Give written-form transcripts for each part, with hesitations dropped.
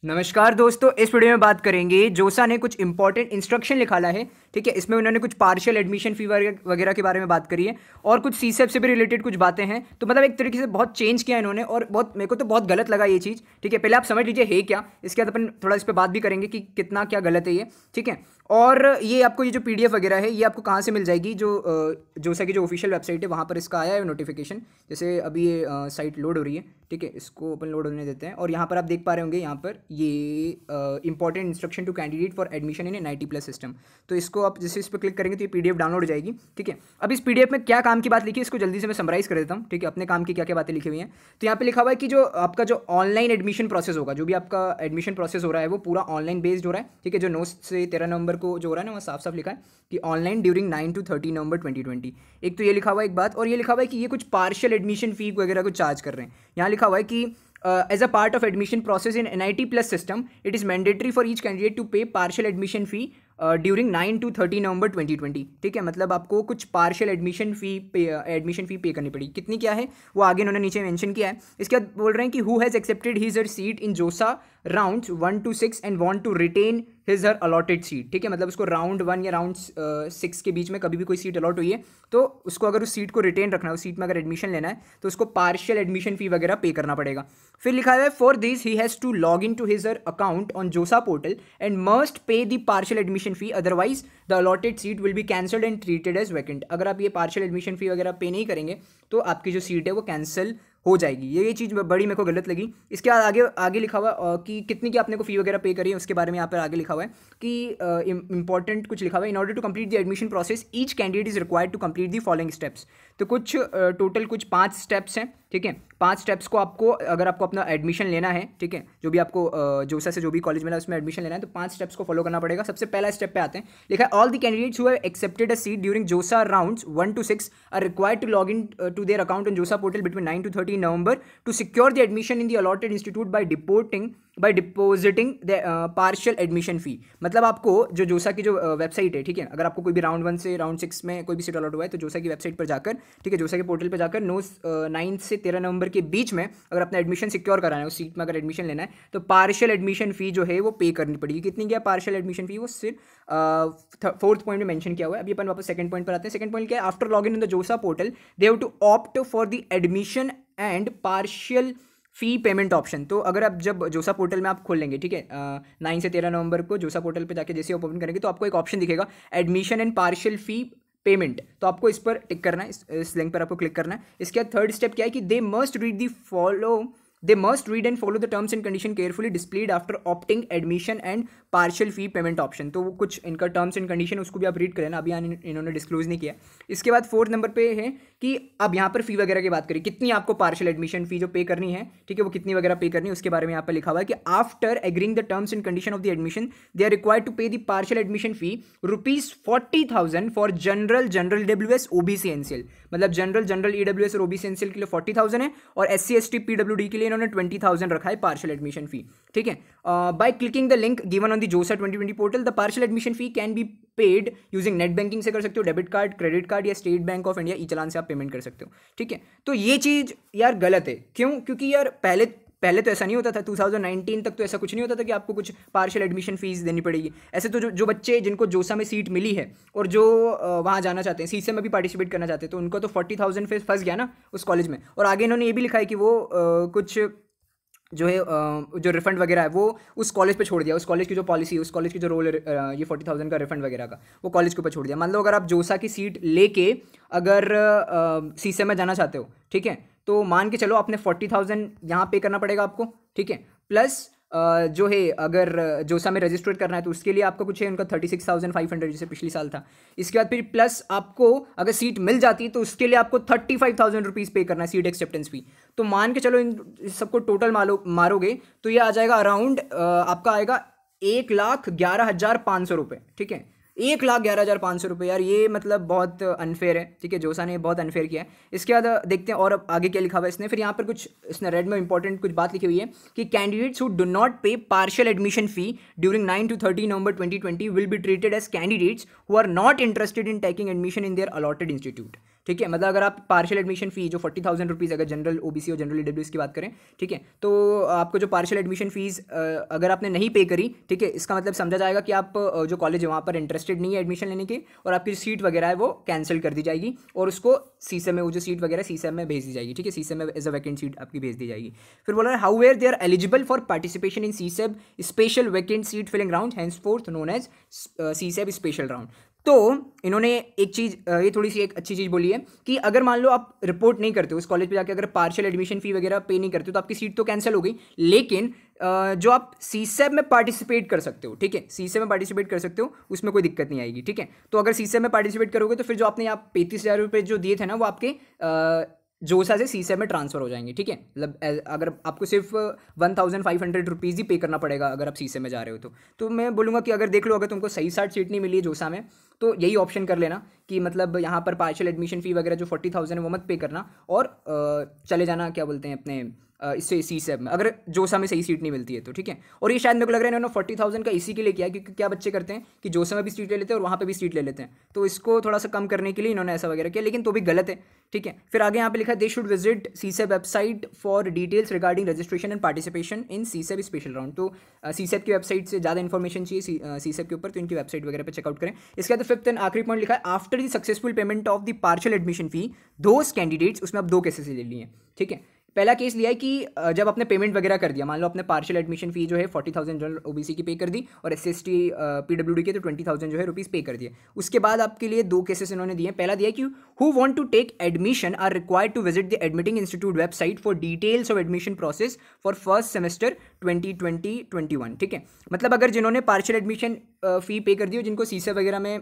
नमस्कार दोस्तों, इस वीडियो में बात करेंगे जोसा ने कुछ इंपॉर्टेंट इंस्ट्रक्शन निकाला है। ठीक है, इसमें उन्होंने कुछ पार्शियल एडमिशन फी वगैरह के बारे में बात करी है और कुछ सीसेप से भी रिलेटेड कुछ बातें हैं। तो मतलब एक तरीके से बहुत चेंज किया इन्होंने और बहुत मेरे को तो बहुत गलत लगा ये चीज़। ठीक है, पहले आप समझ लीजिए है क्या, इसके बाद अपन थोड़ा इस पर बात भी करेंगे कि कितना क्या गलत है ये। ठीक है, और ये आपको ये जो पीडीएफ वगैरह है ये आपको कहाँ से मिल जाएगी, जो जोसा की जो ऑफिशियल वेबसाइट है वहाँ पर इसका आया है नोटिफिकेशन। जैसे अभी ये साइट लोड हो रही है। ठीक है, इसको अपन लोड होने देते हैं और यहाँ पर आप देख पा रहे होंगे, यहाँ पर ये important instruction to candidate for admission in an IT+ system. तो इसको आप जैसे इस पर क्लिक करेंगे तो ये पीडीएफ डाउनलोड हो जाएगी। ठीक है, अब इस पीडीएफ में क्या काम की बात लिखी है इसको जल्दी से मैं समराइज कर देता हूँ। ठीक है, अपने काम की क्या क्या बातें लिखी हुई हैं। तो यहाँ पे लिखा हुआ है कि जो आपका जो ऑनलाइन एडमिशन प्रोसेस होगा, जो भी आपका एडमिशन प्रोसेस हो रहा है वो पूरा ऑनलाइन बेस्ड हो रहा है। ठीक है, जो 9 से 13 नवंबर को जो हो रहा है ना, वहाँ साफ साफ लिखा है कि ऑनलाइन ड्यूरिंग 9 to 13 नवंबर 2020। एक तो ये लिखा हुआ है एक बात, और ये लिखा हुआ है कि ये कुछ पार्शियल एडमिशन फी वगैरह कुछ चार्ज कर रहे हैं। यहाँ लिखा हुआ है कि as a part of admission process in NIT+ system, it is mandatory for each candidate to pay partial admission fee during 9 to 13 November 2020। ठीक है, मतलब आपको कुछ पार्शियल एडमिशन फ़ी पे करनी पड़ी। कितनी क्या है वो आगे इन्होंने नीचे मेंशन किया है। इसके बाद बोल रहे हैं कि who has accepted his her seat in JoSAA rounds 1 to 6 and want to retain his her allotted seat. ठीक है, मतलब उसको राउंड 1 या राउंड 6 के बीच में कभी भी कोई सीट अलॉट हुई है तो उसको अगर उस सीट को रिटेन रखना है, उस सीट में अगर एडमिशन लेना है तो उसको पार्शियल एडमिशन फ़ी वगैरह पे करना पड़ेगा। फिर लिखा है for this he has to log in to his her account on JoSAA portal and must pay the partial admission fee, otherwise the allotted seat will be cancelled and treated as vacant. अगर आप ये partial admission फी वगैरह पे नहीं करेंगे तो आपकी जो सीट है वो कैंसिल हो जाएगी। ये चीज़ बड़ी मेरे को गलत लगी। इसके बाद आगे आगे लिखा हुआ कि कितनी की आपने को फ़ी वगैरह पे करी है उसके बारे में यहाँ पर आगे लिखा हुआ है कि इंपॉर्टेंट कुछ लिखा हुआ है, in order to complete the admission process each candidate is required to complete the following steps. तो कुछ टोटल कुछ 5 स्टेप्स हैं। ठीक है, 5 स्टेप्स को आपको, अगर आपको अपना एडमिशन लेना है, ठीक है, जो भी आपको जोसा से जो भी कॉलेज मिला उसमें एडमिशन लेना है तो 5 स्टेप्स को फॉलो करना पड़ेगा। सबसे पहला स्टेप पे आते हैं, लिखा है all the candidates who have accepted a seat during JoSAA rounds 1 to 6 are required to log in to their account on JoSAA portal between 9 to 13 November to secure the admission in the allotted institute by depositing the partial admission fee। मतलब आपको जो जोसा की जो website है, ठीक है, अगर आपको कोई भी राउंड 1 से राउंड 6 में कोई भी सीट अलॉट हुआ है तो जोसा की वेबसाइट पर जाकर, ठीक है, जोसा के पोर्टल पर जाकर 9 से 13 नवंबर के बीच में अगर अपना एडमिशन सिक्योर कराना है, उस सीट में अगर एडमिशन लेना है तो पार्शियल एडमिशन फी जो है वो पे करनी पड़ेगी। कितनी क्या पार्शियल एडमिशन फी, वो सिर्फ 4th पॉइंट में मेंशन किया हुआ है। अभी अपन वापस सेकंड पॉइंट पर आते हैं। सेकंड पॉइंट क्या है, after log in the JoSAA portal they have to opt for the admission and partial fee payment option. तो अगर आप जब जोसा पोर्टल में आप खोल लेंगे, ठीक है, 9 से 13 नवंबर को जोसा पोर्टल पे जाके जैसे ओपन करेंगे तो आपको एक ऑप्शन दिखेगा admission and partial fee payment. तो आपको इस पर टिक करना है, इस लिंक पर आपको क्लिक करना है। इसके बाद थर्ड स्टेप क्या है कि they must read and follow the terms and condition carefully displayed after opting admission and partial fee payment option. तो वो कुछ इनका टर्म्स एंड कंडीशन उसको भी आप रीड करें ना, अभी इन्होंने डिस्क्लोज नहीं किया। इसके बाद 4th नंबर पे है कि अब यहाँ पर फी वगैरह की बात करें, कितनी आपको पार्शियल एडमिशन फी जो पे करनी है, ठीक है, वो कितनी वगैरह पे करनी है उसके बारे में यहाँ पर लिखा हुआ है कि after agreeing the terms and condition of the admission they are required to pay the partial admission fee ₹40,000 for general EWS OBC NCL। मतलब जनरल EWS और OBC NCL के लिए 40,000 है और SC ST PWD के लिए इन्होंने 20,000 रखा है पार्शियल एडमिशन फी। ठीक है, by clicking the link given on the जोसा 2020 portal the partial admission fee can be paid using net banking से कर सकते हो, डेबिट कार्ड, क्रेडिट कार्ड या state bank of India e-challan से आप पेमेंट कर सकते हो। ठीक है, तो ये चीज़ यार गलत है। क्यों? क्योंकि यार पहले तो ऐसा नहीं होता था। 2019 तक तो ऐसा कुछ नहीं होता था कि आपको कुछ पार्शियल एडमिशन फीस देनी पड़ेगी। ऐसे तो जो बच्चे जिनको जोसा में सीट मिली है और जो वहाँ जाना चाहते हैं, सीसे में भी पार्टिसिपेट करना चाहते हैं, तो उनको तो 40,000 फीस फंस गया ना उस कॉलेज में। और आगे इन्होंने ये भी लिखा है कि वो कुछ जो है जो रिफंड वगैरह है वो उस कॉलेज पे छोड़ दिया। उस कॉलेज की जो पॉलिसी है, उस कॉलेज की जो रोल है, ये 40,000 का रिफंड वगैरह का, वो कॉलेज के ऊपर छोड़ दिया। मान लो अगर आप जोसा की सीट लेके अगर सीसे में जाना चाहते हो, ठीक है, तो मान के चलो आपने 40,000 यहाँ पे करना पड़ेगा आपको। ठीक है, प्लस जो है अगर जोसा में रजिस्टर करना है तो उसके लिए आपका कुछ है उनका 36,500 जैसे पिछली साल था। इसके बाद फिर प्लस आपको अगर सीट मिल जाती है तो उसके लिए आपको 35,000 रुपीज़ पे करना है, सीट एक्सेप्टेंस फी। तो मान के चलो इन सबको टोटल मारोगे तो ये आ जाएगा अराउंड आपका आएगा 1,11,500 रुपये। ठीक है, 1,11,500 रुपये। यार ये मतलब बहुत अनफेयर है। ठीक है, जोसा ने बहुत अनफेयर किया है। इसके बाद देखते हैं और अब आगे क्या लिखा हुआ है इसने। फिर यहाँ पर कुछ इसने रेड में इंपॉर्टेंट कुछ बात लिखी हुई है कि candidates who do not pay partial admission fee during 9 to 13 November 2020 will be treated as candidates who are not interested in taking admission in their allotted institute. ठीक है। मतलब अगर आप पार्शियल एडमिशन फ़ी जो 40,000 रुपीज़, अगर जनरल ओबीसी और general EWS की बात करें, ठीक है, तो आपको जो पार्शियल एडमिशन फ़ीस अगर आपने नहीं पे करी, ठीक है, इसका मतलब समझा जाएगा कि आप जो कॉलेज है वहाँ पर इंटरेस्टेड नहीं है एडमिशन लेने के, और आपकी सीट वगैरह है वो कैंसिल कर दी जाएगी और उसको सीसेम में, वो जो सीट वगैरह सीसेम में भेज दी जाएगी, ठीक है, सीसेम में एज अ वैकेंट सीट आपकी भेज दी जाएगी। फिर बोला है however they are eligible for participation in CSAB special vacant seat filling round henceforth known as CSAB special round. तो इन्होंने एक चीज़, ये थोड़ी सी एक अच्छी चीज़ बोली है कि अगर मान लो आप रिपोर्ट नहीं करते हो उस कॉलेज पे जाके, अगर पार्शियल एडमिशन फ़ी वगैरह पे नहीं करते हो तो आपकी सीट तो कैंसिल हो गई, लेकिन जो आप सीसेब में पार्टिसिपेट कर सकते हो, ठीक है, सीसेब में पार्टिसिपेट कर सकते हो, उसमें कोई दिक्कत नहीं आएगी, ठीक है। तो अगर सीसेब में पार्टिसिपेट करोगे तो फिर जो आपने यहाँ 35,000 रुपये जो दिए थे ना, वो आपके जोसा से सीसेब में ट्रांसफर हो जाएंगे, ठीक है। मतलब अगर आपको सिर्फ 1,500 रुपीज़ ही पे करना पड़ेगा अगर आप सीसेब में जा रहे हो तो मैं बोलूँगा कि अगर देख लो, अगर तुमको सही साट सीट नहीं मिली है जोसा में, तो यही ऑप्शन कर लेना कि मतलब यहाँ पर पार्शियल एडमिशन फ़ी वगैरह जो 40,000 है वो मत पे करना, और चले जाना, क्या बोलते हैं, अपने इससे सीसेब में, अगर जोसा में सही सीट नहीं मिलती है तो, ठीक है। और ये शायद मेरे को लग रहा है इन्होंने 40,000 का इसी के लिए किया, क्योंकि क्या बच्चे करते हैं कि जोसा में भी सीट ले लेते हैं और वहाँ पे भी सीट ले लेते हैं, तो इसको थोड़ा सा कम करने के लिए इन्होंने ऐसा वगैरह किया, लेकिन तो भी गलत है, ठीक है। फिर आगे यहाँ पे लिखा है they should visit CSAB website for details regarding registration and participation in CSAB special round. तो सीसेब की वेबसाइट से ज़्यादा इन्फॉर्मेशन चाहिए सीसेब के ऊपर तो इनकी वेबसाइट वगैरह पर चेकआउट करें। इसके बाद फिफ्थ एंड आखिरी पॉइंट लिखा है after the successful payment of the partial admission fee those candidates, उसमें अब 2 केसेस ले लिए हैं, ठीक है। पहला केस लिया है कि जब आपने पेमेंट वगैरह कर दिया, मान लो आपने पार्शियल एडमिशन फी जो है 40,000 जनरल ओबीसी की पे कर दी और SC/ST पीडब्ल्यूडी के तो 20,000 जो है रुपीज़ पे कर दिए। उसके बाद आपके लिए 2 केसेस इन्होंने दिए। पहला दिया कि who want to take admission are required to visit the admitting institute website for details of admission process for first semester 2020-21, ठीक है। मतलब अगर जिन्होंने पार्शियल एडमिशन फी पे कर दी हो, जिनको सीसे वगैरह में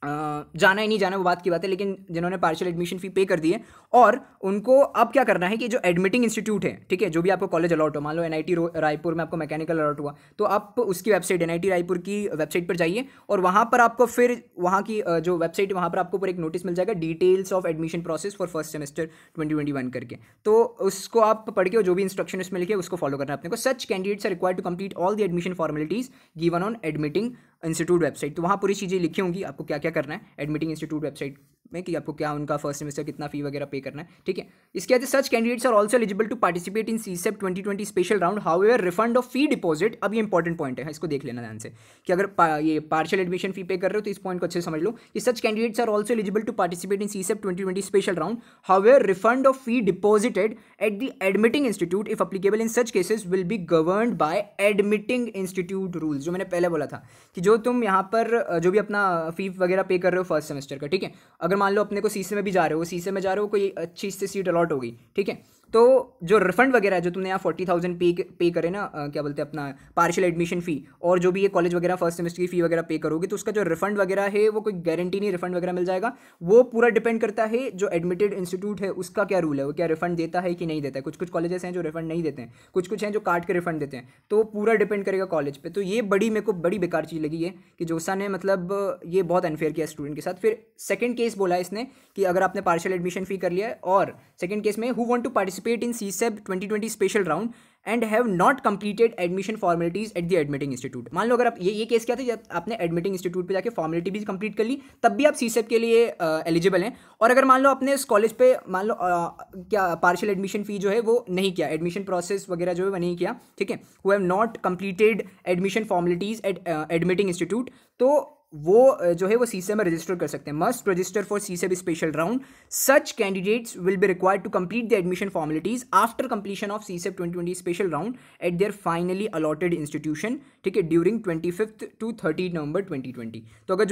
जाना ही नहीं जाना वो बात की बात है, लेकिन जिन्होंने पार्शियल एडमिशन फी पे कर दी है, और उनको अब क्या करना है कि जो एडमिटिंग इंस्टीट्यूट है, ठीक है, जो भी आपको कॉलेज अलॉट हो, मान लो NIT रायपुर में आपको मैकेनिकल अलॉट हुआ, तो आप उसकी वेबसाइट NIT रायपुर की वेबसाइट पर जाइए और वहाँ पर आपको फिर वहाँ की जो वेबसाइट है वहाँ पर आपको एक नोटिस मिल जाएगा details of admission process for first semester 2021 करके, तो उसको आप पढ़ के जो भी इंस्ट्रक्शन उसमें लिखे उसको फॉलो करना है अपने को। Such candidates are required to complete all the admission formalities given on admitting institute website. तो वहाँ पूरी चीज़ें लिखी होंगी आपको क्या क्या करना है एडमिटिंग इंस्टीट्यूट वेबसाइट में, कि आपको क्या उनका फर्स्ट सेमेस्टर कितना फी वगैरह पे करना है, ठीक है। इसके बाद such candidates are also eligible to participate in CSAB 2020 special round however refund of fee deposit. अब ये इंपॉर्टेंट पॉइंट है, इसको देख लेना ध्यान से कि अगर ये पार्शियल एडमिशन फी पे कर रहे हो तो इस पॉइंट को अच्छे से समझ लो कि such candidates are also eligible to participate in CSAB 2020 special round however refund of fee deposited at the admitting institute if applicable in such cases will be governed by admitting institute rules. जो मैंने पहले बोला था कि जो तुम यहाँ पर जो भी अपना फी वगैरह पे कर रहे हो फर्स्ट सेमेस्टर का, ठीक है, अगर मान लो अपने को सीसे में भी जा रहे हो, सीसे में जा रहे हो, कोई अच्छी से सीट अलॉट हो गई, ठीक है, तो जो रिफंड वगैरह है जो तुमने यहाँ 40,000 पे करे ना, क्या बोलते हैं, अपना पार्शियल एडमिशन फी, और जो भी ये कॉलेज वगैरह फर्स्ट सेमेस्टर की फी वगैरह पे करोगे तो उसका जो रिफंड वगैरह है वो कोई गारंटी नहीं रिफंड वगैरह मिल जाएगा, वो पूरा डिपेंड करता है जो एडमिटेड इंस्टीट्यूट है उसका क्या रूल है, वो क्या रिफंड देता है कि नहीं देता है। कुछ कुछ कॉलेजेस हैं जो रिफंड नहीं देते हैं, कुछ कुछ हैं जो काट के रिफंड देते हैं, तो पूरा डिपेंड करेगा कॉलेज पे। तो ये मेरे को बड़ी बेकार चीज़ लगी है कि जोसा ने मतलब ये बहुत अनफेयर किया स्टूडेंट के साथ। फिर सेकंड केस बोला इसने कि अगर आपने पार्शियल एडमिशन फी कर लिया है, और सेकंड केस में who want to participate in CSAB 2020 special round and have not completed admission formalities at the admitting institute. मान लो अगर आप ये केस क्या था, जब आपने एडमिटिंग इंस्टीट्यूट पे जाके फॉर्मेलिटी भी कंप्लीट कर ली तब भी आप सीसेब के लिए एलिजिबल हैं, और अगर मान लो आपने इस कॉलेज पे मान लो क्या पार्शियल एडमिशन फी जो है वो नहीं किया, एडमिशन प्रोसेस वगैरह जो है वो नहीं किया, ठीक है, who have not completed admission formalities at admitting institute, तो वो जो है वो सीसेब में रजिस्टर कर सकते हैं। Must register for CSAB special round. Such candidates will be required to complete the admission formalities after completion of CSAB 2020 special round at their finally allotted institution, ठीक है, ड्यूरिंग 25 to 30 नवंबर 2020। तो अगर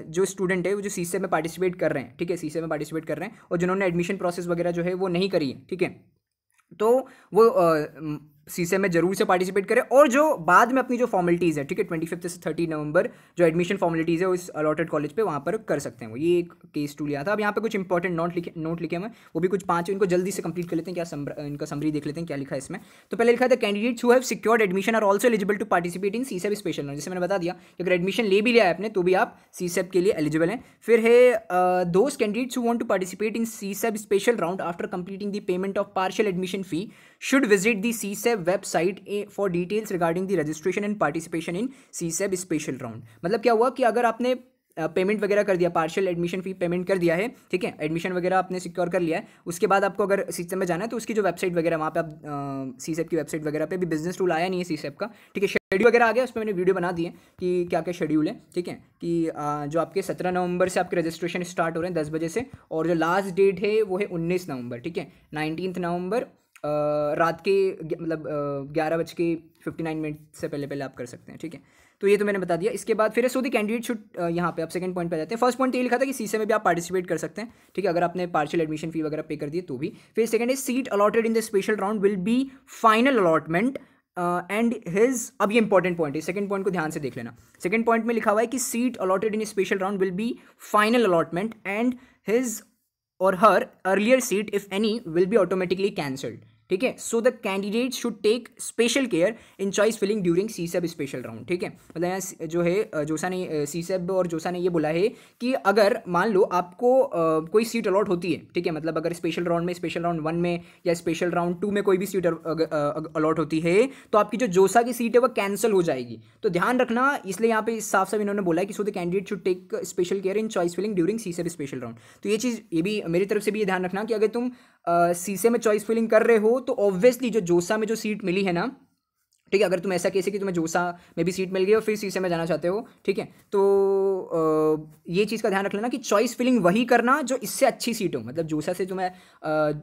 जो स्टूडेंट है वो जो सीसेब में पार्टिसिपेट कर रहे हैं, ठीक है, सीसेब में पार्टिसिपेट कर रहे हैं और जिन्होंने एडमिशन प्रोसेस वगैरह जो है वो नहीं करी है, ठीक है, तो वो सीसेब में जरूर से पार्टिसिपेट करें, और जो बाद में अपनी जो फॉर्मेलिटीज़ है, ठीक है, 25 से 30 नवंबर जो एडमिशन फॉर्मेलिटीज़ है उस अलॉटेड कॉलेज पे वहाँ पर कर सकते हैं वो। ये एक केस टू लिया था। अब यहाँ पे कुछ इंपॉर्टेंट नोट लिखे हैं, वो भी कुछ 5 इनको जल्दी से कंप्लीट कर लेते हैं। क्या इनका समरी देख लेते हैं क्या लिखा है इसमें। तो पहले लिखा था candidates who have secured admission are also eligible to participate in CSAB special round. जैसे मैंने बता दिया कि अगर एडमिशन ले भी लिया है आपने तो भी आप सीसेब के लिए एलिजिबल हैं। फिर है those candidates who want to participate in CSAB special round after completing the payment of partial admission fee should visit the CSEB website for details regarding the registration and participation in CSEB special round। मतलब क्या हुआ कि अगर आपने payment वगैरह कर दिया, partial admission फ़ी payment कर दिया है, ठीक है, एडमिशन वगैरह आपने सिक्योर कर लिया है, उसके बाद आपको अगर सीसेप में जाना है तो उसकी जो वेबसाइट वगैरह वहाँ पे आप सीसेप की वेबसाइट वगैरह पे भी बिजनेस रूल आया नहीं है सीसेप का, ठीक है, शेड्यूल वगैरह आ गया, उस पर मैंने वीडियो बना दी है कि क्या क्या शेड्यूल है, ठीक है, कि जो आपके 17 नवंबर से आपके रजिस्ट्रेशन स्टार्ट हो रहे हैं 10 बजे से, और जो लास्ट डेट है वो है 19 नवंबर, ठीक है, 19 नवंबर रात के मतलब 11:59 से पहले पहले आप कर सकते हैं, ठीक है। तो ये तो मैंने बता दिया। इसके बाद फिर सो द कैंडिडेट शुड, यहाँ पे आप सेकंड पॉइंट पे आ जाते हैं। फर्स्ट पॉइंट ये लिखा था कि सीसे में भी आप पार्टिसिपेट कर सकते हैं, ठीक है, अगर आपने पार्शियल एडमिशन फी वगैरह पे कर दिए तो भी। फिर second is seat allotted in the special round will be final allotment and his, अब ये इंपॉर्टेंट पॉइंट है, सेकंड पॉइंट को ध्यान से देख लेना। सेकंड पॉइंट में लिखा हुआ है कि seat allotted in special round will be final allotment and his और her earlier seat if any will be automatically cancelled, ठीक है। So the candidate should take special care in choice filling during CSAB special round, ठीक है। मतलब यहाँ जो है जोसा ने सीसेब और जोसा ने ये बोला है कि अगर मान लो आपको कोई सीट अलॉट होती है, ठीक है, मतलब अगर स्पेशल राउंड में, स्पेशल राउंड 1 में या स्पेशल राउंड 2 में कोई भी सीट अलॉट होती है तो आपकी जो जोसा की सीट है वो कैंसिल हो जाएगी। तो ध्यान रखना, इसलिए यहाँ पे साफ साफ इन्होंने बोला है कि so the candidate should take special care in choice filling during CSAB special round. तो ये चीज़, ये भी मेरी तरफ से भी ये ध्यान रखना कि अगर तुम सीसे में चॉइस फिलिंग कर रहे हो तो ऑब्वियसली जो जोसा में जो सीट मिली है ना, ठीक है, अगर तुम ऐसा केस है कि तुम्हें जोसा में भी सीट मिल गई और फिर सीसे में जाना चाहते हो, ठीक है, तो ये चीज़ का ध्यान रख लेना कि चॉइस फिलिंग वही करना जो इससे अच्छी सीट हो, मतलब जोसा से तुम्हें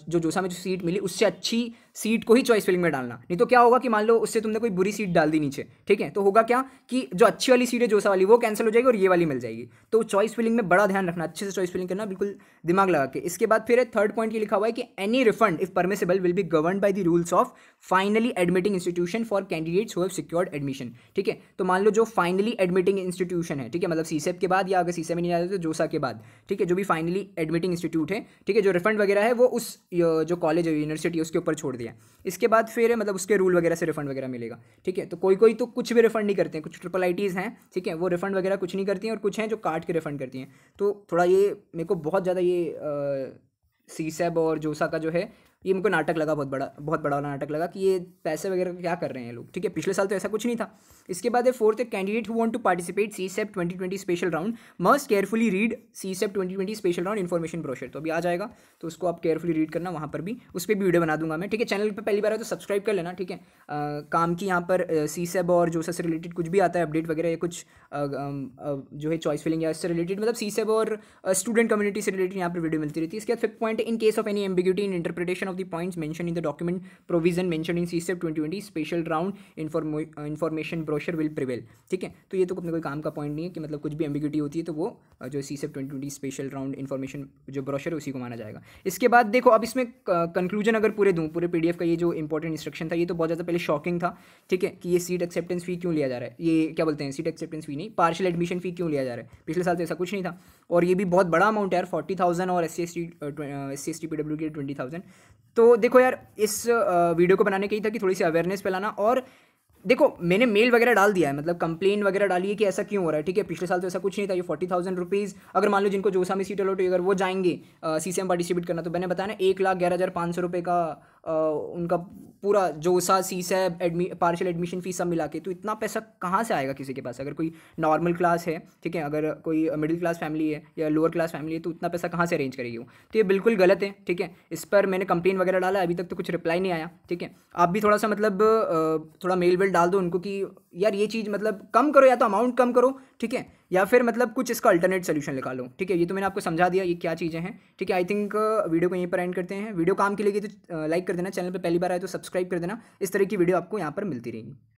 जो जोसा में जो सीट मिली उससे अच्छी सीट को ही चॉइस फिलिंग में डालना। नहीं तो क्या होगा कि मान लो उससे तुमने कोई बुरी सीट डाल दी नीचे, ठीक है, तो होगा क्या कि जो अच्छी वाली सीट है जोसा वाली वो कैंसिल हो जाएगी और ये वाली मिल जाएगी। तो चॉइस फिलिंग में बड़ा ध्यान रखना, अच्छे से चॉइस फिलिंग करना, बिल्कुल दिमाग लगा के। इसके बाद फिर थर्ड पॉइंट ये लिखा हुआ है कि any refund if permissible will be govern by the rules of finally admitting institution for candidates who have secured admission, ठीक है। तो मान लो जो फाइनली एडमिटिंग इंस्टीट्यूशन है, ठीक है, मतलब सीसेप के बाद या अगर सीसे में नहीं जाते तो जोसा के बाद, ठीक है, जो भी फाइनली एडमिटिंग इंस्टीट्यूट है, ठीक है, जो रिफंड वगैरह है वो उस जो कॉलेज है, यूनिवर्सिटी है, उसके ऊपर छोड़ दिया। इसके बाद फिर मतलब उसके रूल वगैरह से रिफंड वगैरह मिलेगा, ठीक है। तो कोई कोई तो कुछ भी रिफंड नहीं करते हैं, कुछ ट्रिपल आईटीज़ हैं, ठीक है, वो रिफंड वगैरह कुछ नहीं करती हैं, और कुछ हैं जो काट के रिफंड करती हैं। तो थोड़ा ये मेरे को बहुत ज़्यादा ये सीसेब और जोसा का जो है ये मेरे को नाटक लगा, बहुत बड़ा वाला नाटक लगा कि ये पैसे वगैरह क्या कर रहे हैं लोग, ठीक है। पिछले साल तो ऐसा कुछ नहीं था। इसके बाद है fourth, candidate who want to participate CSAB 2020 special round must carefully read CSAB 2020 special round information brochure. तो अभी आ जाएगा, तो उसको आप केयरफुली रीड करना, वहाँ पर भी उस पर भी वीडियो बना दूंगा मैं, ठीक है। चैनल पर पहली बार है तो सब्सक्राइब कर लेना, ठीक है। काम की यहाँ पर सीसेप और जोसा से रिलेटेड कुछ भी आता है अपडेट वगैरह या कुछ जो है चॉइस फिलिंग या इससे रिलेटेड, मतलब सीसेप और स्टूडेंट कम्युनिटी से रिलेटेड यहाँ पर वीडियो मिलती रहती है। इसके बाद fifth point, in case of any ambiguity in interpretation of the points mention the document provision mentioned in CSEP 2020 special round information brochure will prevail, ठीक है। तो ये तो अपने कोई काम का पॉइंट नहीं है कि मतलब कुछ भी एम्बिग्यूटी होती है तो वो जो CSEP 2020 स्पेशल राउंड इन्फॉर्मेशन जो ब्रोशर है उसी को माना जाएगा। इसके बाद देखो, अब इसमें कंक्लूजन अगर पूरे दूँ, पूरे PDF का ये जो इंपॉर्टेंट इंस्ट्रक्शन था, ये तो बहुत ज़्यादा पहले शॉकिंग था, ठीक है, कि ये सीट एक्सेप्टेंस फी क्यों लिया जा रहा है, ये क्या बोलते हैं, सीट एक्सेप्टेंस फी नहीं, पार्शियल एडमिशन फी क्यों लिया जा रहा है। पिछले साल तो ऐसा कुछ नहीं था, और ये भी बहुत बड़ा अमाउंट है यार, 40,000 और SC/ST PW के 20,000। तो देखो यार, इस वीडियो को बनाने के ही था कि थोड़ी सी अवेयरनेस फैलाना, और देखो मैंने मेल वगैरह डाल दिया है, मतलब कंप्लेन वगैरह डाली है कि ऐसा क्यों हो रहा है, ठीक है। पिछले साल तो ऐसा कुछ नहीं था। ये 40,000 रुपीज़ अगर मान लो जिनको जोसा में सीट अलॉट हुई अगर वो जाएंगे CCM पार्टिसिपेट करना, तो मैंने बताया ना 1,11,500 रुपये का उनका पूरा जोसा सीसेब पार्शियल एडमिशन फीस सब मिला के, तो इतना पैसा कहाँ से आएगा किसी के पास। अगर कोई नॉर्मल क्लास है, ठीक है, अगर कोई मिडिल क्लास फैमिली है या लोअर क्लास फैमिली है, तो उतना पैसा कहाँ से अरेंज करेगी वो। तो ये बिल्कुल गलत है, ठीक है। इस पर मैंने कंप्लेन वगैरह डाला, अभी तक तो कुछ रिप्लाई नहीं आया, ठीक है। आप भी थोड़ा सा मतलब थोड़ा मेल वेल डाल दो उनको कि यार ये चीज़ मतलब कम करो, या तो अमाउंट कम करो, ठीक है, या फिर मतलब कुछ इसका अल्टरनेट सोल्यूशन निकालो, ठीक है। ये तो मैंने आपको समझा दिया ये क्या चीज़ें हैं, ठीक है। आई थिंक वीडियो को यहीं पर एंड करते हैं। वीडियो काम के लिए तो लाइक कर देना, चैनल पे पहली बार आए तो सब्सक्राइब कर देना। इस तरह की वीडियो आपको यहाँ पर मिलती रहेगी।